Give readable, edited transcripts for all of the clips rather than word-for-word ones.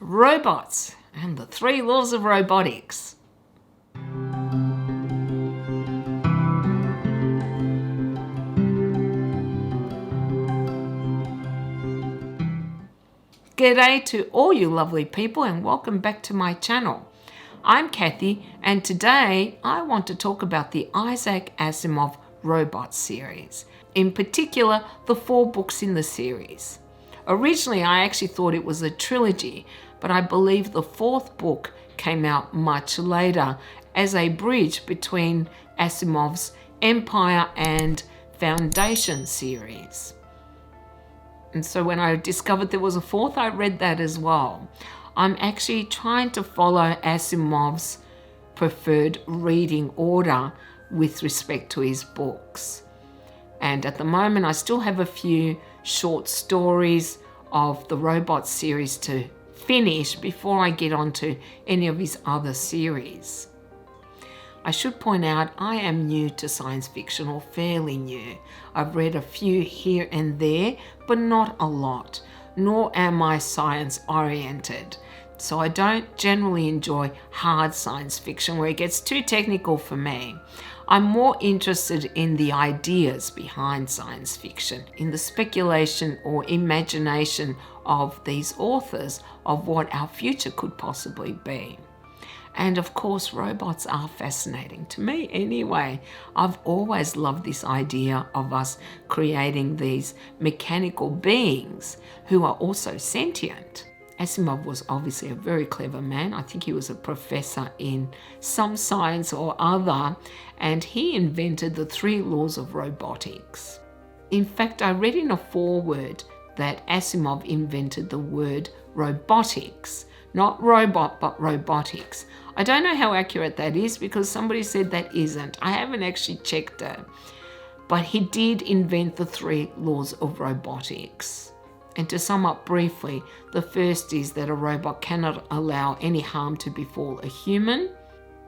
robots and the 3 laws of robotics. G'day to all you lovely people and welcome back to my channel. I'm Kathy and today I want to talk about the Isaac Asimov robot series, in particular the 4 books in the series. Originally I actually thought it was a trilogy, but I believe the 4th book came out much later as a bridge between Asimov's Empire and Foundation series. And so when I discovered there was a 4th, I read that as well. I'm actually trying to follow Asimov's preferred reading order with respect to his books. And at the moment, I still have a few short stories of the robot series to finish before I get on to any of his other series. I should point out I am new to science fiction, or fairly new. I've read a few here and there, but not a lot, nor am I science oriented. So I don't generally enjoy hard science fiction where it gets too technical for me. I'm more interested in the ideas behind science fiction, in the speculation or imagination of these authors of what our future could possibly be. And of course, robots are fascinating to me anyway. I've always loved this idea of us creating these mechanical beings who are also sentient. Asimov was obviously a very clever man. I think he was a professor in some science or other, and he invented the 3 laws of robotics. In fact, I read in a foreword that Asimov invented the word robotics, not robot, but robotics. I don't know how accurate that is because somebody said that isn't. I haven't actually checked it. But he did invent the 3 laws of robotics. And to sum up briefly, the first is that a robot cannot allow any harm to befall a human.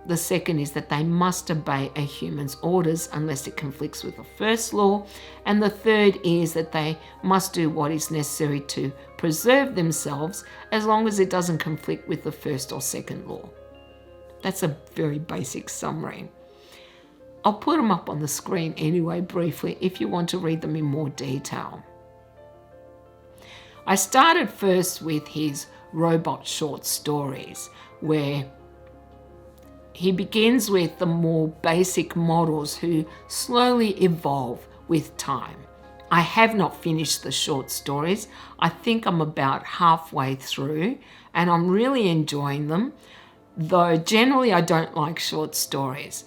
The second is that they must obey a human's orders unless it conflicts with the first law. And the third is that they must do what is necessary to preserve themselves as long as it doesn't conflict with the first or second law. That's a very basic summary. I'll put them up on the screen anyway briefly if you want to read them in more detail. I started first with his robot short stories, where he begins with the more basic models who slowly evolve with time. I have not finished the short stories. I think I'm about halfway through and I'm really enjoying them, though generally I don't like short stories.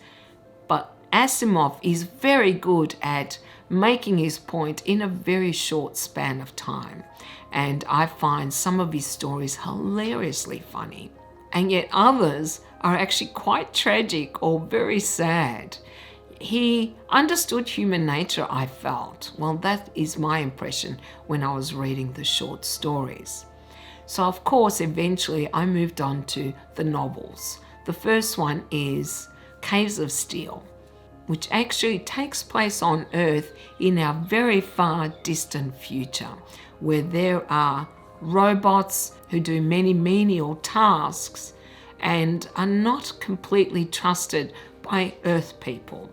But Asimov is very good at making his point in a very short span of time. And I find some of his stories hilariously funny. And yet others are actually quite tragic or very sad. He understood human nature, I felt. Well, that is my impression when I was reading the short stories. So of course, eventually I moved on to the novels. The first one is Caves of Steel, which actually takes place on Earth in our very far distant future, where there are robots who do many menial tasks and are not completely trusted by Earth people.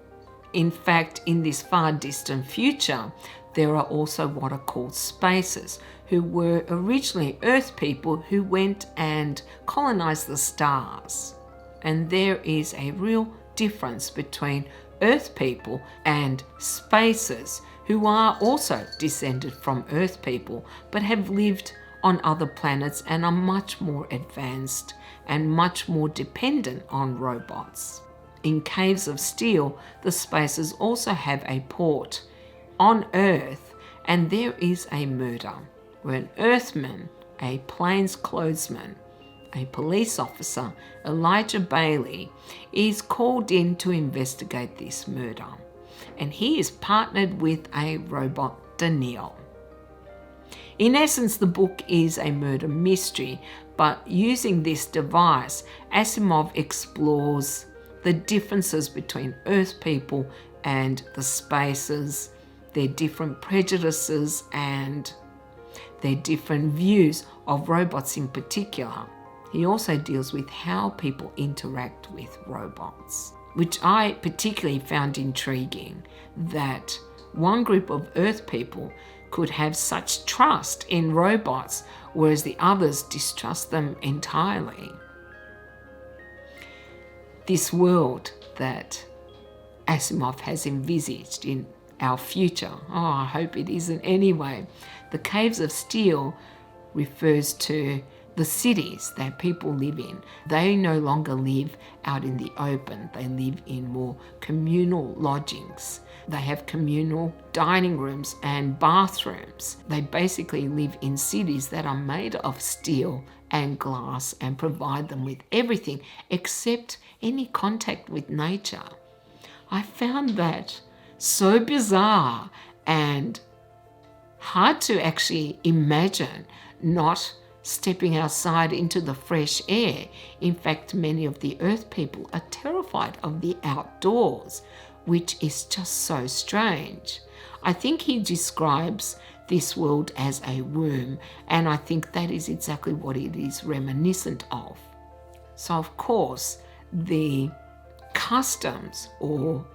In fact, in this far distant future, there are also what are called spacers, who were originally Earth people who went and colonized the stars. And there is a real difference between Earth people and spacers, who are also descended from Earth people, but have lived on other planets and are much more advanced and much more dependent on robots. In Caves of Steel, the spacers also have a port on Earth, and there is a murder where an Earthman, a plainclothesman, a police officer, Elijah Bailey, is called in to investigate this murder. And he is partnered with a robot, Daniil. In essence, the book is a murder mystery, but using this device, Asimov explores the differences between Earth people and the spacers, their different prejudices and their different views of robots in particular. He also deals with how people interact with robots, which I particularly found intriguing, that one group of Earth people could have such trust in robots, whereas the others distrust them entirely. This world that Asimov has envisaged in our future, I hope it isn't anyway. The Caves of Steel refers to the cities that people live in. They no longer live out in the open. They live in more communal lodgings. They have communal dining rooms and bathrooms. They basically live in cities that are made of steel and glass and provide them with everything except any contact with nature. I found that so bizarre and hard to actually imagine not stepping outside into the fresh air. In fact, many of the Earth people are terrified of the outdoors, which is just so strange. I think he describes this world as a womb, and I think that is exactly what it is reminiscent of. So of course, the customs or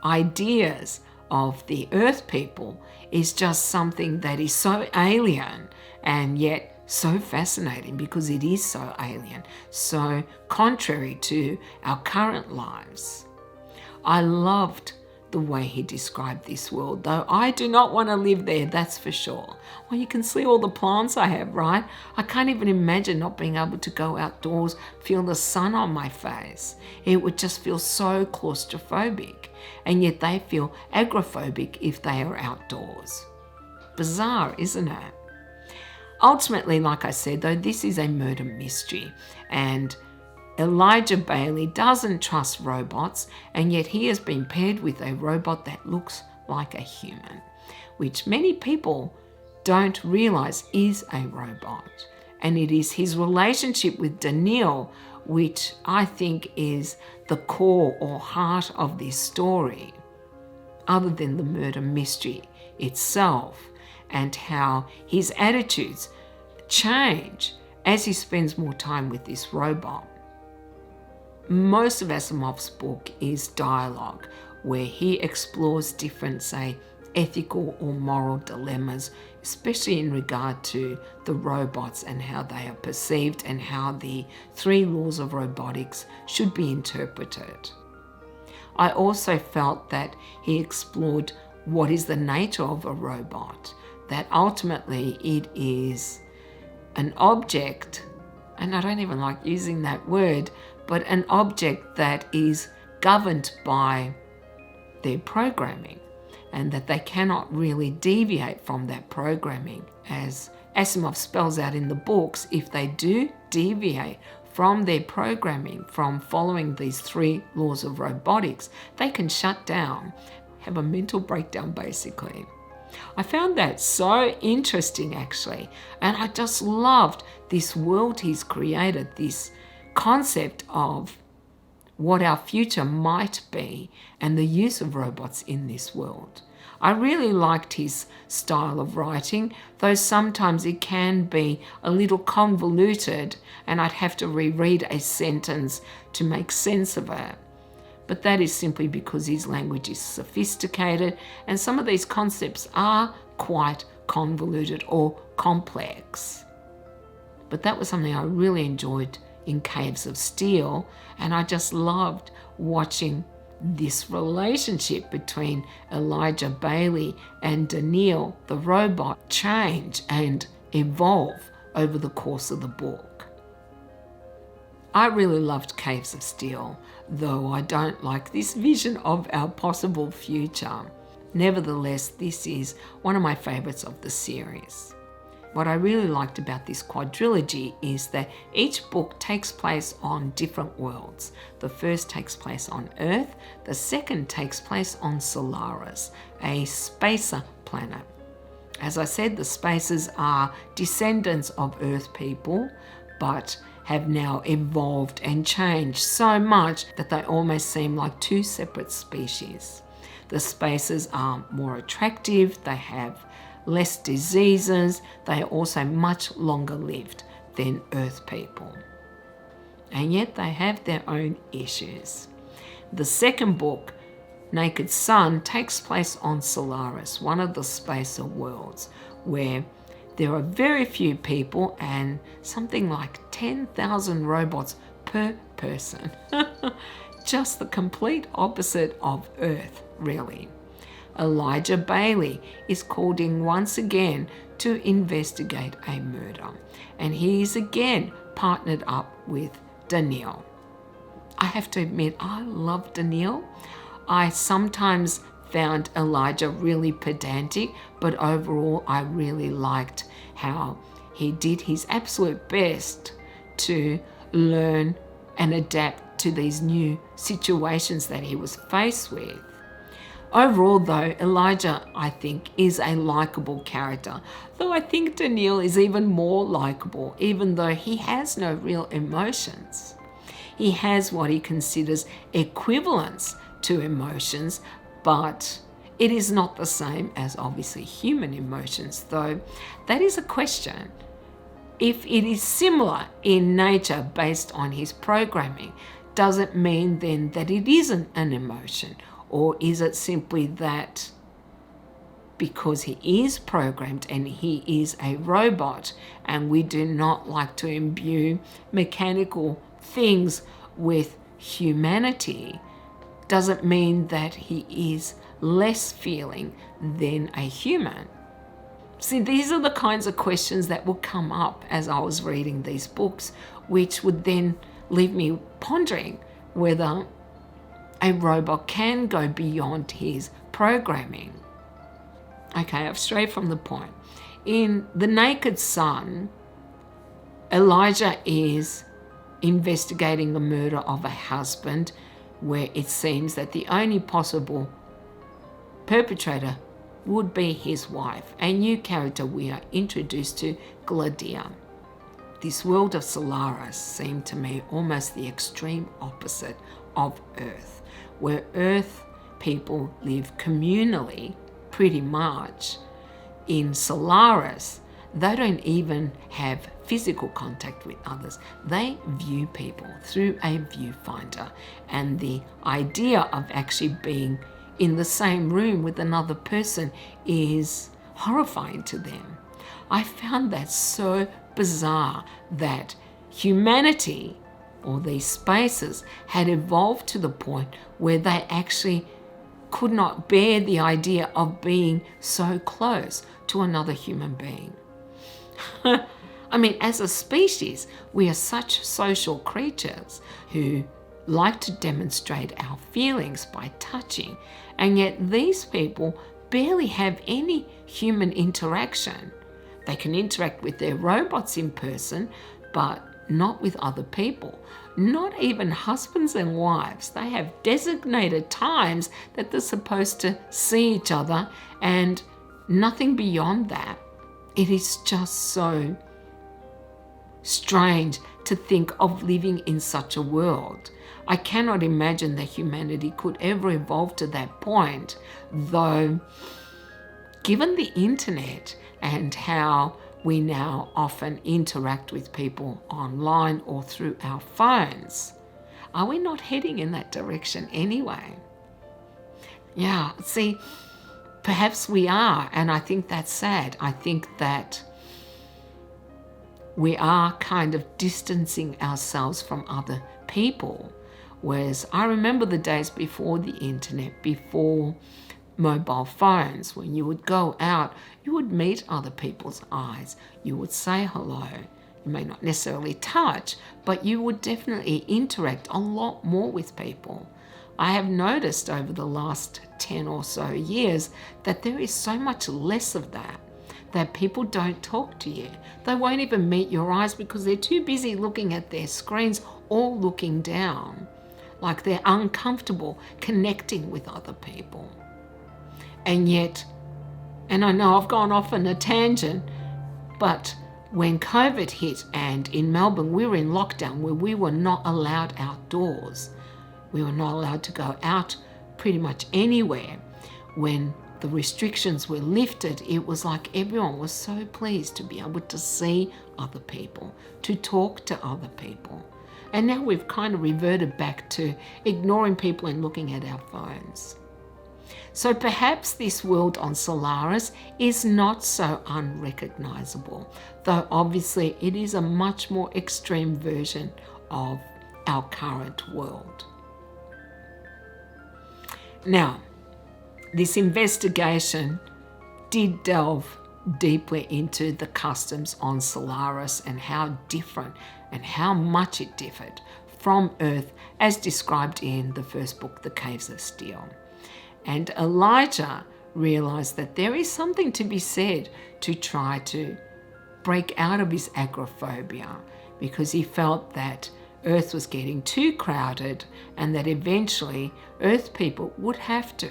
ideas of the Earth people is just something that is so alien and yet so fascinating, because it is so alien, so contrary to our current lives. I loved the way he described this world, though I do not want to live there, that's for sure. Well, you can see all the plants I have, right? I can't even imagine not being able to go outdoors, feel the sun on my face. It would just feel so claustrophobic, and yet they feel agoraphobic if they are outdoors. Bizarre, isn't it? Ultimately, like I said, though, this is a murder mystery, and Elijah Bailey doesn't trust robots, and yet he has been paired with a robot that looks like a human, which many people don't realize is a robot. And it is his relationship with Daniil which I think is the core or heart of this story, other than the murder mystery itself, and how his attitudes change as he spends more time with this robot. Most of Asimov's book is dialogue, where he explores different, say, ethical or moral dilemmas, especially in regard to the robots and how they are perceived and how the 3 laws of robotics should be interpreted. I also felt that he explored what is the nature of a robot, that ultimately it is an object, and I don't even like using that word, but an object that is governed by their programming, and that they cannot really deviate from that programming. As Asimov spells out in the books, if they do deviate from their programming, from following these 3 laws of robotics, they can shut down, have a mental breakdown basically. I found that so interesting actually, and I just loved this world he's created, this concept of what our future might be and the use of robots in this world. I really liked his style of writing, though sometimes it can be a little convoluted and I'd have to reread a sentence to make sense of it. But that is simply because his language is sophisticated and some of these concepts are quite convoluted or complex. But that was something I really enjoyed in Caves of Steel, and I just loved watching this relationship between Elijah Bailey and Daniil, the robot, change and evolve over the course of the book. I really loved Caves of Steel, though I don't like this vision of our possible future. Nevertheless, this is one of my favourites of the series. What I really liked about this quadrilogy is that each book takes place on different worlds. The first takes place on Earth, the second takes place on Solaris, a spacer planet. As I said, the spacers are descendants of Earth people, but have now evolved and changed so much that they almost seem like 2 separate species. The spacers are more attractive, they have less diseases. They are also much longer lived than Earth people. And yet they have their own issues. The second book, Naked Sun, takes place on Solaris, one of the spacer worlds, where there are very few people and something like 10,000 robots per person. Just the complete opposite of Earth, really. Elijah Bailey is called in once again to investigate a murder, and he is again partnered up with Danielle. I have to admit, I love Danielle. I sometimes found Elijah really pedantic, but overall I really liked how he did his absolute best to learn and adapt to these new situations that he was faced with. Overall though, Elijah, I think, is a likable character, though I think Danielle is even more likable, even though he has no real emotions. He has what he considers equivalence to emotions, but it is not the same as obviously human emotions, though that is a question. If it is similar in nature based on his programming, does it mean then that it isn't an emotion? Or is it simply that because he is programmed and he is a robot and we do not like to imbue mechanical things with humanity, does it mean that he is less feeling than a human? See, these are the kinds of questions that will come up as I was reading these books, which would then leave me pondering whether a robot can go beyond his programming. Okay, I've strayed from the point. In The Naked Sun, Elijah is investigating the murder of a husband where it seems that the only possible perpetrator would be his wife, a new character we are introduced to, Gladia. This world of Solaris seemed to me almost the extreme opposite of Earth, where Earth people live communally pretty much. In Solaris, they don't even have physical contact with others. They view people through a viewfinder, and the idea of actually being in the same room with another person is horrifying to them. I found that so bizarre that humanity, or these spaces, had evolved to the point where they actually could not bear the idea of being so close to another human being. I mean, as a species, we are such social creatures who like to demonstrate our feelings by touching, and yet these people barely have any human interaction. They can interact with their robots in person, but not with other people. Not even husbands and wives. They have designated times that they're supposed to see each other, and nothing beyond that. It is just so strange to think of living in such a world. I cannot imagine that humanity could ever evolve to that point, though given the internet and how we now often interact with people online or through our phones, are we not heading in that direction anyway? Yeah, see, perhaps we are, and I think that's sad. I think that we are kind of distancing ourselves from other people. Whereas I remember the days before the internet, before mobile phones, when you would go out, you would meet other people's eyes, you would say hello. You may not necessarily touch, but you would definitely interact a lot more with people. I have noticed over the last 10 or so years that there is so much less of that, that people don't talk to you. They won't even meet your eyes because they're too busy looking at their screens or looking down, like they're uncomfortable connecting with other people. And yet, and I know I've gone off on a tangent, but when COVID hit and in Melbourne we were in lockdown where we were not allowed outdoors, we were not allowed to go out pretty much anywhere. When the restrictions were lifted, it was like everyone was so pleased to be able to see other people, to talk to other people. And now we've kind of reverted back to ignoring people and looking at our phones. So perhaps this world on Solaris is not so unrecognizable, though obviously it is a much more extreme version of our current world. Now, this investigation did delve deeply into the customs on Solaris and how different and how much it differed from Earth as described in the first book, The Caves of Steel. And Elijah realized that there is something to be said to try to break out of his agoraphobia, because he felt that Earth was getting too crowded and that eventually Earth people would have to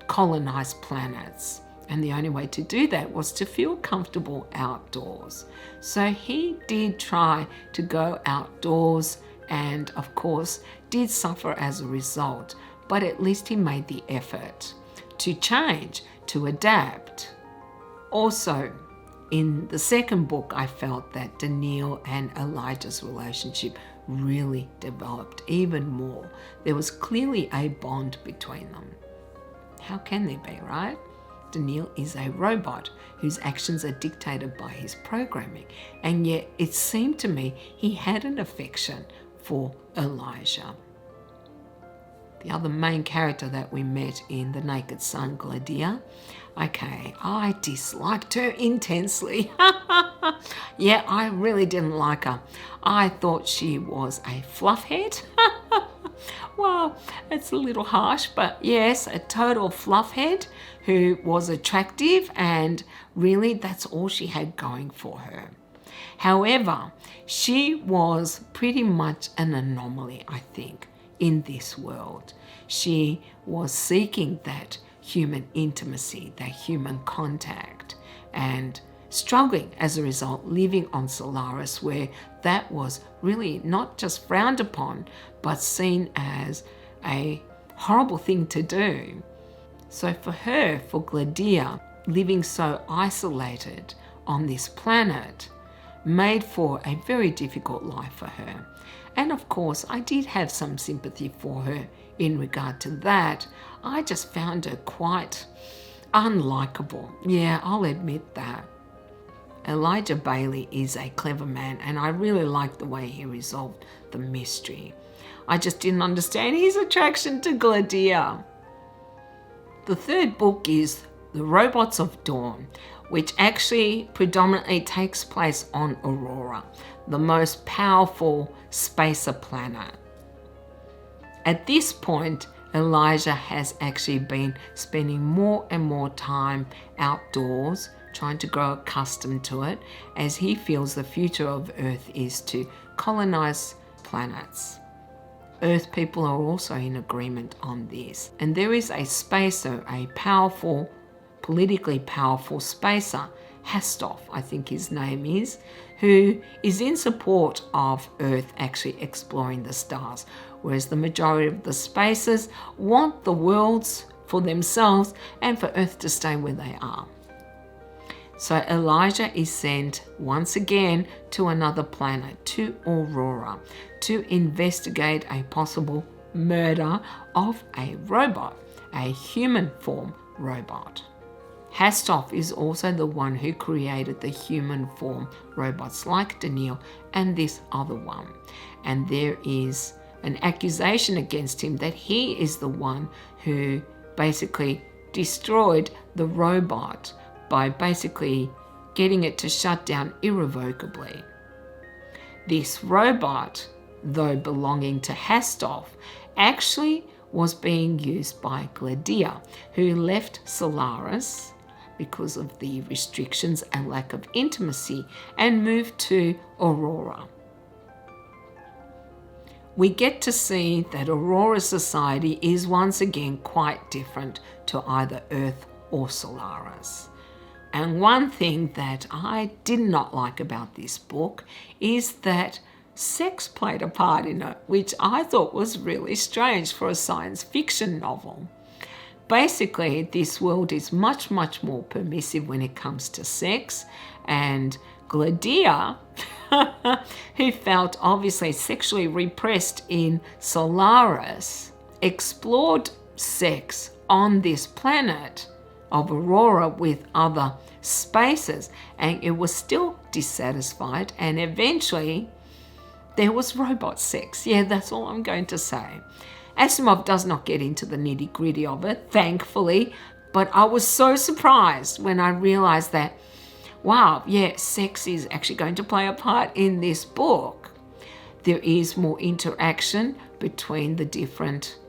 colonize planets. And the only way to do that was to feel comfortable outdoors. So he did try to go outdoors and, of course, did suffer as a result. But at least he made the effort to change, to adapt. Also, in the second book, I felt that Daniel and Elijah's relationship really developed even more. There was clearly a bond between them. How can there be, right? Daniel is a robot whose actions are dictated by his programming, and yet it seemed to me he had an affection for Elijah. The other main character that we met in The Naked Sun, Gladia, okay, I disliked her intensely. Yeah, I really didn't like her. I thought she was a fluffhead. Well, it's a little harsh, but yes, a total fluffhead who was attractive, and really that's all she had going for her. However, she was pretty much an anomaly, I think, in this world. She was seeking that human intimacy, that human contact, and struggling as a result, living on Solaris, where that was really not just frowned upon, but seen as a horrible thing to do. So for her, for Gladia, living so isolated on this planet made for a very difficult life for her. And of course, I did have some sympathy for her in regard to that. I just found her quite unlikable. Yeah, I'll admit that. Elijah Bailey is a clever man, and I really liked the way he resolved the mystery. I just didn't understand his attraction to Gladia. The third book is The Robots of Dawn, which actually predominantly takes place on Aurora, the most powerful spacer planet. At this point, Elijah has actually been spending more and more time outdoors, trying to grow accustomed to it, as he feels the future of Earth is to colonize planets. Earth people are also in agreement on this. And there is a spacer, a powerful, politically powerful spacer, Hastoff, I think his name is, who is in support of Earth actually exploring the stars, whereas the majority of the spacers want the worlds for themselves and for Earth to stay where they are. So Elijah is sent once again to another planet, to Aurora, to investigate a possible murder of a robot, a human form robot. Hastoff is also the one who created the human form robots like Daniel and this other one. And there is an accusation against him that he is the one who basically destroyed the robot by basically getting it to shut down irrevocably. This robot, though belonging to Hastoff, actually was being used by Gladia, who left Solaris because of the restrictions and lack of intimacy and moved to Aurora. We get to see that Aurora's society is once again quite different to either Earth or Solaris. And one thing that I did not like about this book is that sex played a part in it, which I thought was really strange for a science fiction novel. Basically, this world is much, much more permissive when it comes to sex, and Gladia, who felt obviously sexually repressed in Solaris, explored sex on this planet of Aurora with other spaces, and it was still dissatisfied, and eventually there was robot sex. Yeah, that's all I'm going to say. Asimov does not get into the nitty-gritty of it, thankfully, but I was so surprised when I realized that, wow, yeah, sex is actually going to play a part in this book. There is more interaction between the different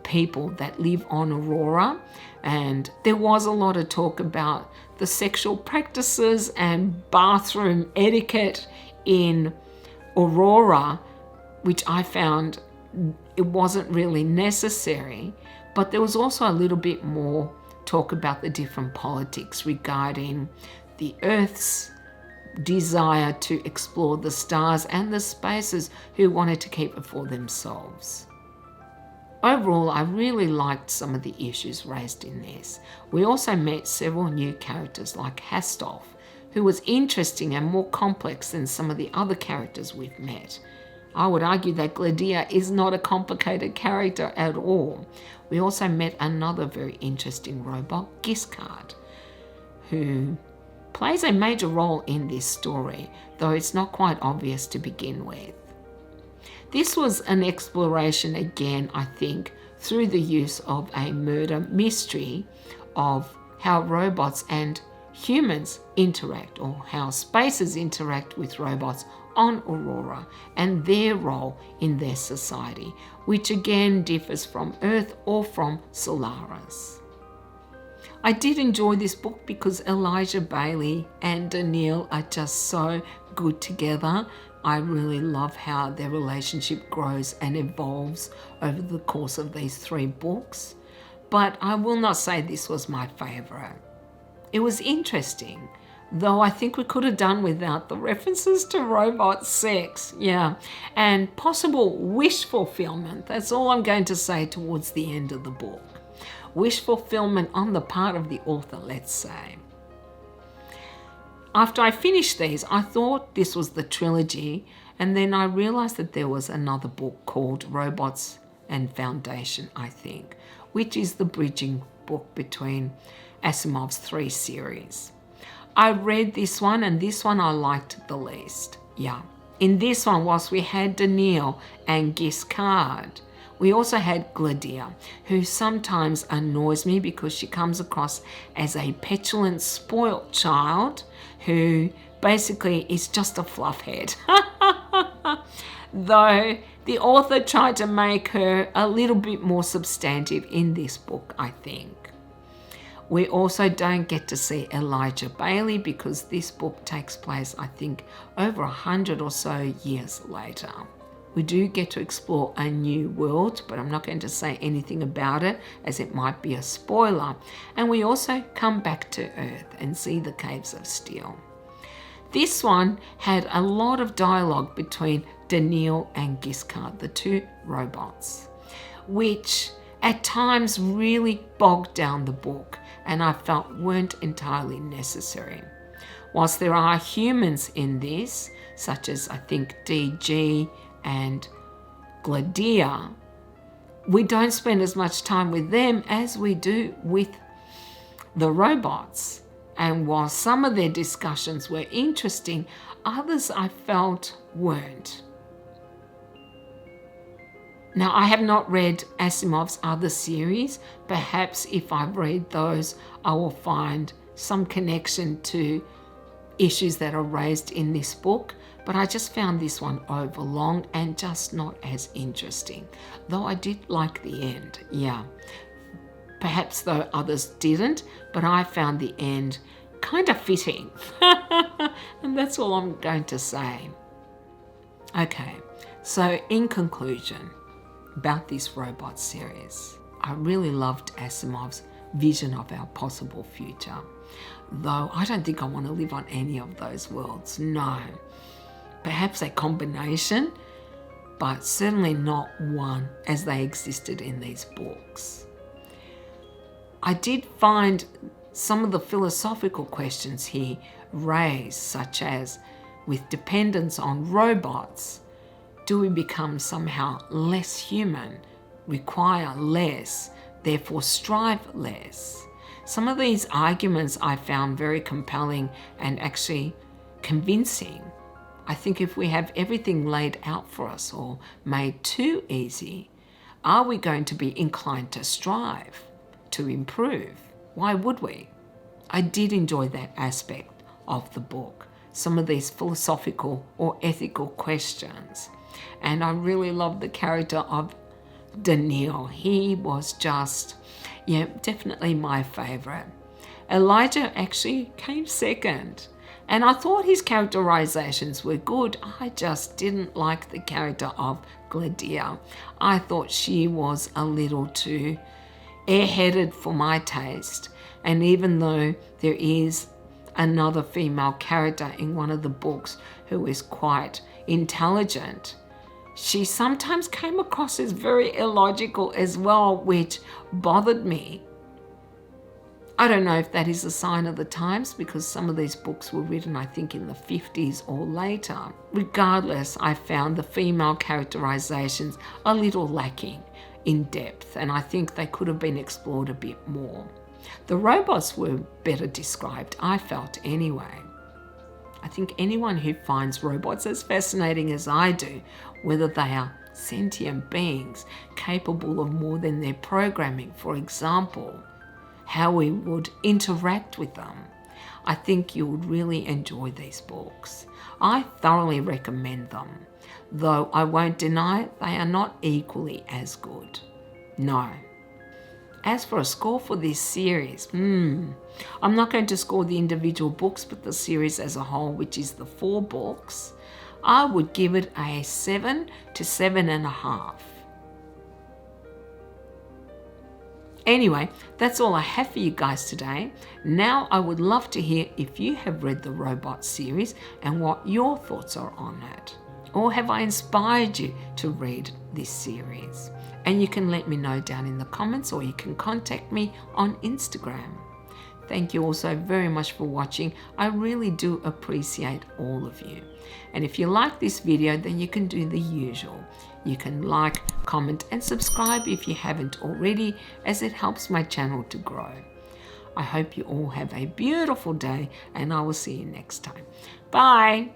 people that live on Aurora, and there was a lot of talk about the sexual practices and bathroom etiquette in Aurora, which I found it wasn't really necessary, but there was also a little bit more talk about the different politics regarding the Earth's desire to explore the stars and the spaces who wanted to keep it for themselves. Overall, I really liked some of the issues raised in this. We also met several new characters like Hastolf, who was interesting and more complex than some of the other characters we've met. I would argue that Gladia is not a complicated character at all. We also met another very interesting robot, Giscard, who plays a major role in this story, though it's not quite obvious to begin with. This was an exploration again, I think, through the use of a murder mystery of how robots and humans interact, or how spaces interact with robots on Aurora and their role in their society, which again differs from Earth or from Solaris. I did enjoy this book because Elijah Bailey and Danielle are just so good together. I really love how their relationship grows and evolves over the course of these 3 books. But I will not say this was my favourite. It was interesting, though I think we could have done without the references to robot sex, yeah, and possible wish fulfillment. That's all I'm going to say towards the end of the book. Wish fulfillment on the part of the author, let's say. After I finished these, I thought this was the trilogy, and then I realized that there was another book called Robots and Foundation, I think, which is the bridging book between Asimov's 3 series. I read this one, and this one I liked the least. Yeah. In this one, whilst we had Danielle and Giscard, we also had Gladia, who sometimes annoys me because she comes across as a petulant, spoilt child who basically is just a fluffhead. Though the author tried to make her a little bit more substantive in this book, I think. We also don't get to see Elijah Bailey because this book takes place, I think, over 100 or so years later. We do get to explore a new world, but I'm not going to say anything about it as it might be a spoiler. And we also come back to Earth and see the Caves of Steel. This one had a lot of dialogue between Danielle and Giscard, the 2 robots, which at times really bogged down the book and I felt weren't entirely necessary. Whilst there are humans in this, such as I think DG and Gladia, we don't spend as much time with them as we do with the robots. And while some of their discussions were interesting, others I felt weren't. Now, I have not read Asimov's other series. Perhaps if I read those, I will find some connection to issues that are raised in this book. But I just found this one overlong and just not as interesting. Though I did like the end, yeah. Perhaps though others didn't, but I found the end kind of fitting. And that's all I'm going to say. Okay, so in conclusion, about this robot series, I really loved Asimov's vision of our possible future. Though I don't think I want to live on any of those worlds, no. Perhaps a combination, but certainly not one as they existed in these books. I did find some of the philosophical questions he raised, such as, with dependence on robots, do we become somehow less human, require less, therefore strive less? Some of these arguments I found very compelling and actually convincing. I think if we have everything laid out for us or made too easy, are we going to be inclined to strive, to improve? Why would we? I did enjoy that aspect of the book, some of these philosophical or ethical questions. And I really loved the character of Daniel. He was just, definitely my favorite. Elijah actually came second. And I thought his characterizations were good. I just didn't like the character of Gladia. I thought she was a little too airheaded for my taste. And even though there is another female character in one of the books who is quite intelligent, she sometimes came across as very illogical as well, which bothered me. I don't know if that is a sign of the times, because some of these books were written, I think, in the 50s or later. Regardless, I found the female characterizations a little lacking in depth, and I think they could have been explored a bit more. The robots were better described, I felt anyway. I think anyone who finds robots as fascinating as I do, whether they are sentient beings capable of more than their programming, for example, how we would interact with them, I think you would really enjoy these books. I thoroughly recommend them, though I won't deny they are not equally as good. No. As for a score for this series, I'm not going to score the individual books, but the series as a whole, which is the 4 books, I would give it a 7 to 7.5. Anyway, that's all I have for you guys today. Now I would love to hear if you have read the Robot series and what your thoughts are on it. Or have I inspired you to read this series? And you can let me know down in the comments, or you can contact me on Instagram. Thank you also very much for watching. I really do appreciate all of you. And if you like this video, then you can do the usual. You can like, comment, and subscribe if you haven't already, as it helps my channel to grow. I hope you all have a beautiful day, and I will see you next time. Bye.